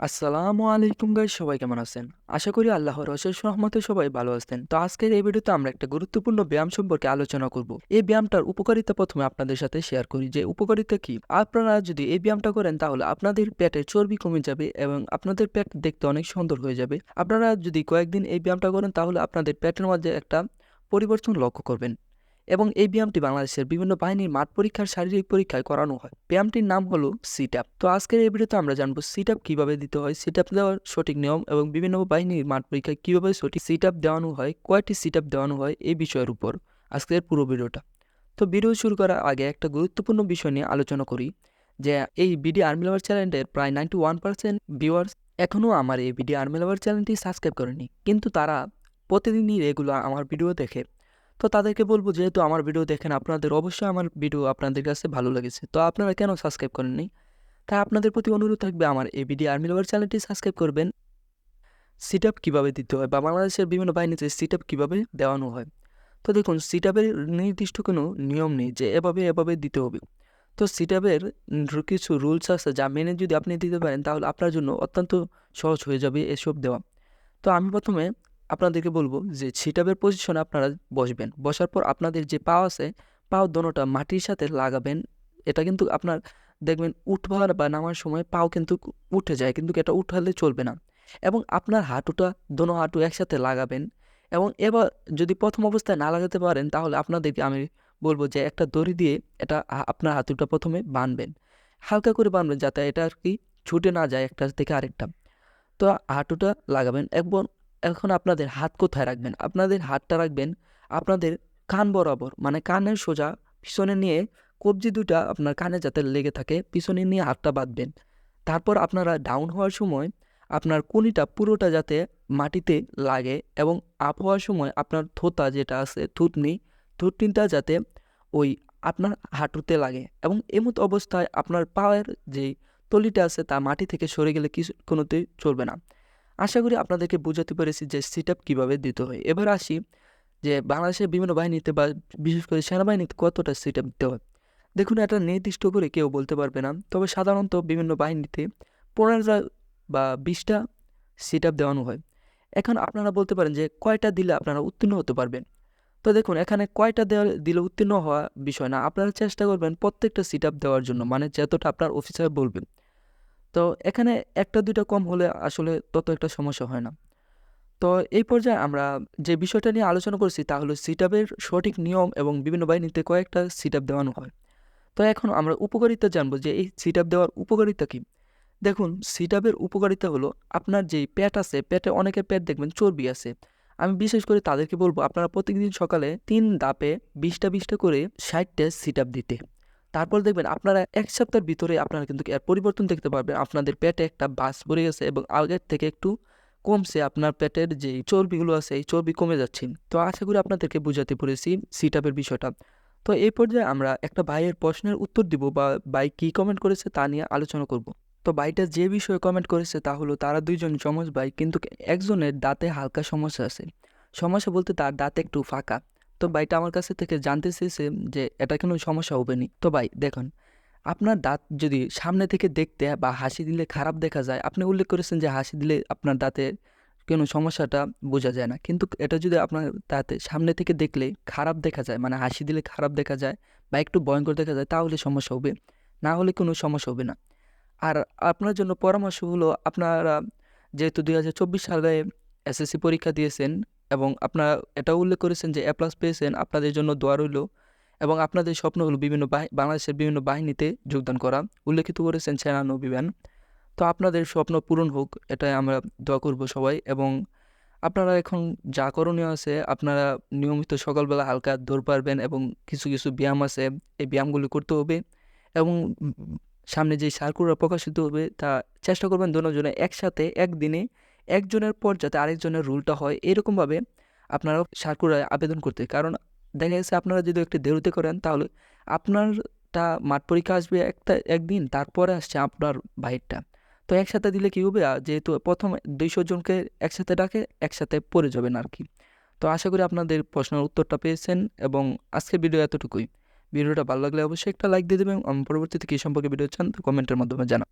আসসালামু আলাইকুম গাইস, সবাই কেমন আছেন? আশা করি আল্লাহর অশেষ রহমতে সবাই ভালো আছেন। তো আজকের এই ভিডিওতে আমরা একটা গুরুত্বপূর্ণ ব্যায়াম সম্পর্কে আলোচনা করব। এই ব্যায়ামটার উপকারিতা প্রথমে আপনাদের সাথে শেয়ার করি যে উপকারিতা কি। আপনারা যদি এই ব্যায়ামটা করেন তাহলে আপনাদের পেটের চর্বি কমে যাবে এবং আপনাদের পেট দেখতে অনেক সুন্দর হয়ে যাবে। আপনারা যদি কয়েকদিন এই ব্যায়ামটা করেন তাহলে আপনাদের পেটের মধ্যে একটা পরিবর্তন লক্ষ্য করবেন। এবং এই ব্যায়ামটি বাংলাদেশের বিভিন্ন বাহিনীর মাঠ পরীক্ষার শারীরিক পরীক্ষায় করানো হয়। ব্যায়ামটির নাম হলো সিট আপ। তো আজকের এই ভিডিওতে আমরা জানবো সিট আপ কিভাবে দিতে হয়, সিট আপ দেওয়ার সঠিক নিয়ম এবং বিভিন্ন বাহিনীর মাঠ পরীক্ষায় কিভাবে সঠিক সিট আপ দেওয়ানো হয়, কয়টি সিট আপ দেওয়ানো হয় এই বিষয়ের উপর আজকের পুরো ভিডিওটা। তো ভিডিও শুরু করার আগে একটা গুরুত্বপূর্ণ বিষয় নিয়ে আলোচনা করি যে এই বিডি আর্মি লাভার চ্যানেলের প্রায় 91% ভিউয়ার্স এখনও আমার এই বিডি আর্মি লাভার চ্যানেলটি সাবস্ক্রাইব করেনি, কিন্তু তারা প্রতিদিনই রেগুলার আমার ভিডিও দেখে। তো তাদেরকে বলবো, যেহেতু আমার ভিডিও দেখেন আপনাদের অবশ্যই আমার ভিডিও আপনাদের কাছে ভালো লেগেছে, তো আপনারা কেন সাবস্ক্রাইব করেননি? তাই আপনাদের প্রতি অনুরোধ থাকবে আমার এবিডি আর্মি লাভার চ্যানেলটি সাবস্ক্রাইব করবেন। সিট আপ কীভাবে দিতে হয় বা বাংলাদেশের বিভিন্ন বাহিনীতে সিট আপ কীভাবে দেওয়ানো হয়। তো দেখুন, সিট আপের নির্দিষ্ট কোনো নিয়ম নেই যে এভাবে এভাবে দিতে হবে। তো সিট আপের কিছু রুলস আছে যা মেনে যদি আপনি দিতে পারেন তাহলে আপনার জন্য অত্যন্ত সহজ হয়ে যাবে এসব দেওয়া। তো আমি প্রথমে আপনাদেরকে বলবো যে সিট আপের পজিশনে আপনারা বসবেন। বসার পর আপনাদের যে পা আছে, পাও দোনোটা মাটির সাথে লাগাবেন। এটা কিন্তু আপনার দেখবেন উঠবার বা নামার সময় পাও কিন্তু উঠে যায়, কিন্তু এটা উঠালে চলবে না। এবং আপনার হাঁটুটা, দোনো হাঁটু একসাথে লাগাবেন। এবং এবার যদি প্রথম অবস্থায় না লাগাতে পারেন তাহলে আপনাদেরকে আমি বলবো যে একটা দড়ি দিয়ে এটা আপনার হাঁটুটা প্রথমে বাঁধবেন। হালকা করে বাঁধবেন যাতে এটা আর কি ছুটে না যায় একটা থেকে আরেকটা। তো হাঁটুটা লাগাবেন এবং এখন আপনাদের হাত কোথায় রাখবেন? আপনাদের হাতটা রাখবেন আপনাদের কান বরাবর, মানে কানের সোজা পিছনে নিয়ে কবজি দুটা আপনার কানে যাতে লেগে থাকে, পিছনে নিয়ে হাতটা বাঁধবেন। তারপর আপনারা ডাউন হওয়ার সময় আপনার কনুইটা পুরোটা যাতে মাটিতে লাগে এবং আপ হওয়ার সময় আপনার থোতা যেটা আছে থুতনিটা যাতে ওই আপনার হাঁটুতে লাগে। এবং এমত অবস্থায় আপনার পায়ের যেই তলিটা আছে তা মাটি থেকে সরে গেলে কোনোতেই চলবে না। আশা করি আপনাদেরকে বোঝাতে পেরেছি যে সিট আপ কীভাবে দিতে হয়। এবার আসি যে বাংলাদেশের বিভিন্ন বাহিনীতে বা বিশেষ করে সেনাবাহিনীতে কতটা সিট আপ দিতে হয়। দেখুন, এটা নির্দিষ্ট করে কেউ বলতে পারবে না, তবে সাধারণত বিভিন্ন বাহিনীতে 15টা বা 20টা সিট আপ দেওয়ানো হয়। এখন আপনারা বলতে পারেন যে কয়টা দিলে আপনারা উত্তীর্ণ হতে পারবেন। তো দেখুন, এখানে কয়টা দিলে উত্তীর্ণ হওয়া বিষয় না, আপনারা চেষ্টা করবেন প্রত্যেকটা সিট আপ দেওয়ার জন্য, মানে যতটা আপনার অফিসার বলবেন। তো এখানে 1টা 2টা কম হলে আসলে তত একটা সমস্যা হয় না। তো এই পর্যায়ে আমরা যে বিষয়টা নিয়ে আলোচনা করছি তা হলো সিট আপের সঠিক নিয়ম এবং বিভিন্ন বাহিনীতে কয়েকটা সিট আপ দেওয়ানো হয়। তো এখন আমরা উপকারিতা জানবো যে এই সিট আপ দেওয়ার উপকারিতা কী। দেখুন, সিট আপের উপকারিতা হলো আপনার যেই পেট আছে, পেটে অনেকের পেট দেখবেন চর্বি আছে। আমি বিশেষ করে তাদেরকে বলবো আপনারা প্রতিদিন সকালে 3 ধাপে 20টা করে 60টা সিট আপ দিতে। তারপর দেখবেন আপনারা 1 সপ্তাহের ভিতরে আপনারা কিন্তু এর পরিবর্তন দেখতে পারবেন। আপনাদের পেটে একটা বাস পড়ে গেছে এবং আগের থেকে একটু কমছে, আপনার পেটের যেই চর্বিগুলো আছে এই চর্বি কমে যাচ্ছে। তো আশা করি আপনাদেরকে বুঝাতে পেরেছি সিট আপের বিষয়টা। তো এই পর্যায়ে আমরা একটা ভাইয়ের প্রশ্নের উত্তর দিব বা ভাই কী কমেন্ট করেছে তা নিয়ে আলোচনা করব। তো ভাইটা যে বিষয়ে কমেন্ট করেছে তা হলো তারা 2 জন যমজ ভাই, কিন্তু একজনের দাঁতে হালকা সমস্যা আছে। সমস্যা বলতে তার দাঁত একটু ফাঁকা। তো ভাইটা আমার কাছে থেকে জানতে চেয়েছে যে এটা কোনো সমস্যা হবে নি। তো ভাই দেখুন, আপনার দাঁত যদি সামনে থেকে দেখতে বা হাসি দিলে খারাপ দেখা যায়, আপনি উল্লেখ করেছেন যে হাসি দিলে আপনার দাঁতে কোনো সমস্যাটা বোঝা যায় না। কিন্তু এটা যদি আপনার দাঁতে সামনে থেকে দেখলে খারাপ দেখা যায়, মানে হাসি দিলে খারাপ দেখা যায় বা একটু ভয়ঙ্কর দেখা যায়, তাহলে সমস্যা হবে। না হলে কোনো সমস্যা হবে না। আর আপনার জন্য পরামর্শ হলো, আপনারা যেহেতু 2024 সালে এসএসসি পরীক্ষা দিয়েছেন এবং আপনারা এটাও উল্লেখ করেছেন যে A+ পেয়েছেন, আপনাদের জন্য দোয়া রইল। এবং আপনাদের স্বপ্ন হলো বিভিন্ন বাংলাদেশের বিভিন্ন বাহিনীতে যোগদান করা। উল্লেখিত করেছেন সেনা নৌবিমান। তো আপনাদের স্বপ্ন পূরণ হোক, এটাই আমরা দোয়া করব সবাই। এবং আপনারা এখন যা করণীয় আছে, আপনারা নিয়মিত সকালবেলা হালকা দৌড় পারবেন এবং কিছু ব্যায়াম আছে, এই ব্যায়ামগুলো করতে হবে। এবং সামনে যে সার্কুলার প্রকাশিত হবে তা চেষ্টা করবেন দোনোজনে একসাথে একদিনে একজনের পর যাতে আরেকজনের রুলটা হয় এরকমভাবে আপনারা সার্কুলারে আবেদন করতে। কারণ দেখা গেছে আপনারা যদি একটু দেরিতে করেন তাহলে আপনারটা মাঠ পরীক্ষা আসবে একদিন, তারপরে আসছে আপনার ভাইয়েরটা। তো একসাথে দিলে কী হবে, যেহেতু প্রথম 200 জনকে একসাথে ডাকে, একসাথে পড়ে যাবেন আর কি। তো আশা করি আপনাদের প্রশ্নের উত্তরটা পেয়েছেন এবং আজকের ভিডিও এতটুকুই। ভিডিওটা ভালো লাগলে অবশ্যই একটা লাইক দিয়ে দেবেন। পরবর্তীতে কী সম্পর্কে ভিডিও চান তা কমেন্টের মাধ্যমে জানান।